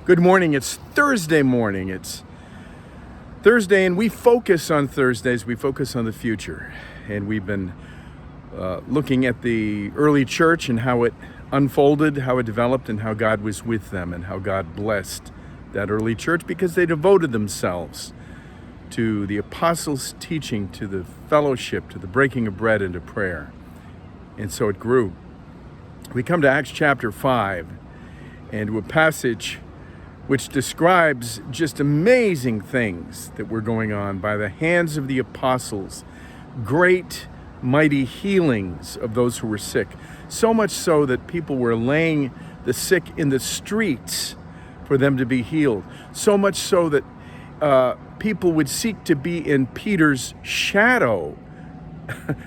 Good morning. It's Thursday morning. It's Thursday, and we focus on Thursdays. We focus on the future. And we've been looking at the early church and how it unfolded, how it developed, and how God was with them, and how God blessed that early church because they devoted themselves to the apostles' teaching, to the fellowship, to the breaking of bread, and to prayer. And so it grew. We come to Acts chapter 5 and to a passage which describes just amazing things that were going on by the hands of the apostles, great, mighty healings of those who were sick, so much so that people were laying the sick in the streets for them to be healed, so much so that people would seek to be in Peter's shadow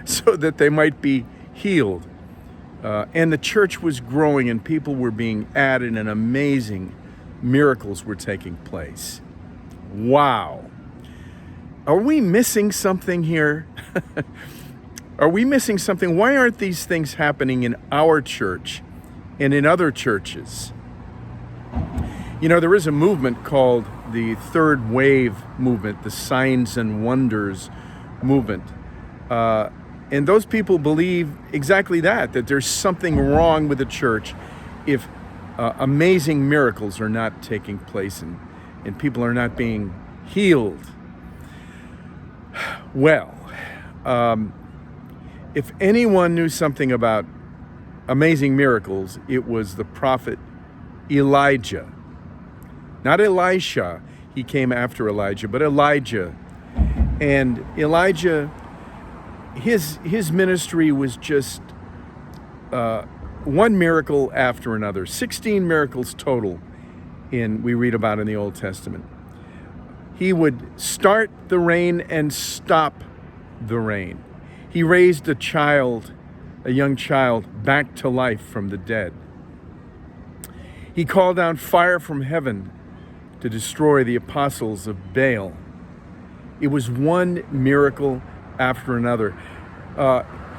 so that they might be healed. And the church was growing and people were being added and amazing miracles were taking place. Wow. Are we missing something here? Are we missing something? Why aren't these things happening in our church and in other churches? You know, there is a movement called the Third Wave movement, the Signs and Wonders movement. And those people believe exactly that there's something wrong with the church if amazing miracles are not taking place and people are not being healed. Well, if anyone knew something about amazing miracles, it was the prophet Elijah. Not Elisha, he came after Elijah, but Elijah. And Elijah, his ministry was just one miracle after another. 16 miracles total we read about in the Old Testament. He would start the rain and stop the rain. He raised a young child, back to life from the dead. He called down fire from heaven to destroy the apostles of Baal. It was one miracle after another.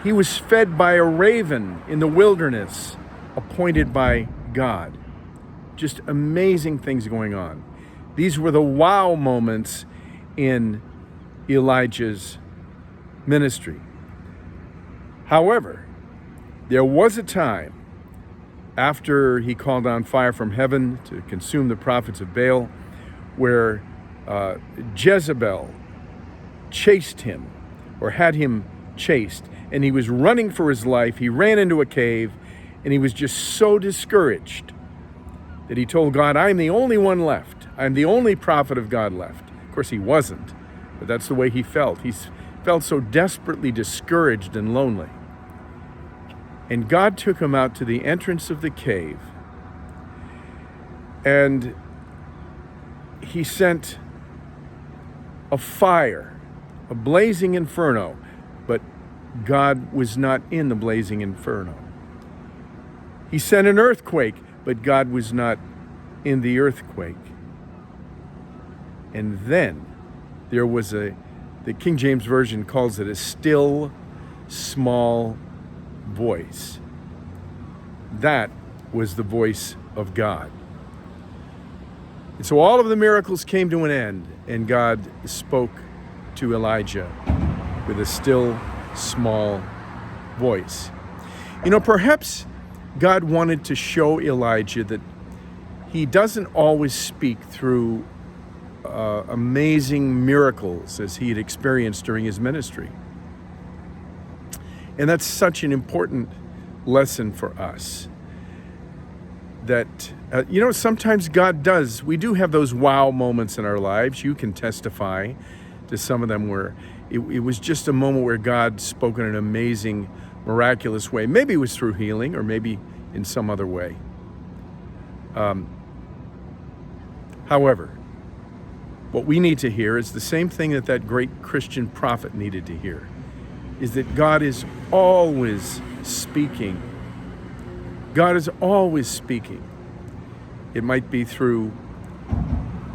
He was fed by a raven in the wilderness, appointed by God. Just amazing things going on. These were the wow moments in Elijah's ministry. However, there was a time after he called down fire from heaven to consume the prophets of Baal where Jezebel chased him or had him chased, and he was running for his life. He ran into a cave, and he was just so discouraged that he told God, I'm the only one left. I'm the only prophet of God left. Of course, he wasn't, but that's the way he felt. He felt so desperately discouraged and lonely. And God took him out to the entrance of the cave, and he sent a fire, a blazing inferno, but God was not in the blazing inferno. He sent an earthquake, but God was not in the earthquake. And then there was the King James Version calls it a still, small voice. That was the voice of God. And so all of the miracles came to an end, and God spoke to Elijah with a still, small voice. You know, perhaps God wanted to show Elijah that he doesn't always speak through amazing miracles as he had experienced during his ministry. And that's such an important lesson for us. That, sometimes God does. We do have those wow moments in our lives. You can testify to some of them where it was just a moment where God spoke in an amazing, miraculous way. Maybe it was through healing or maybe in some other way. However, what we need to hear is the same thing that great Christian prophet needed to hear, is that God is always speaking. God is always speaking. It might be through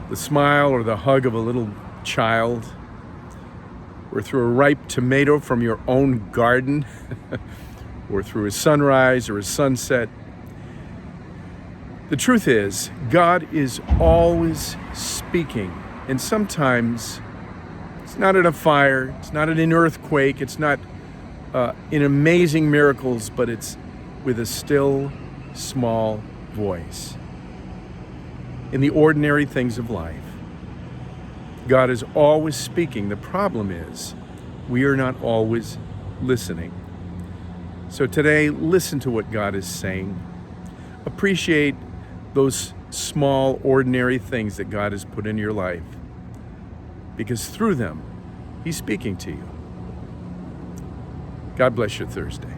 the smile or the hug of a little child, or through a ripe tomato from your own garden, or through a sunrise or a sunset. The truth is, God is always speaking. And sometimes it's not in a fire, it's not in an earthquake, it's not in amazing miracles, but it's with a still, small voice. In the ordinary things of life, God is always speaking. The problem is, we are not always listening. So today, listen to what God is saying. Appreciate those small, ordinary things that God has put in your life, because through them, He's speaking to you. God bless your Thursday.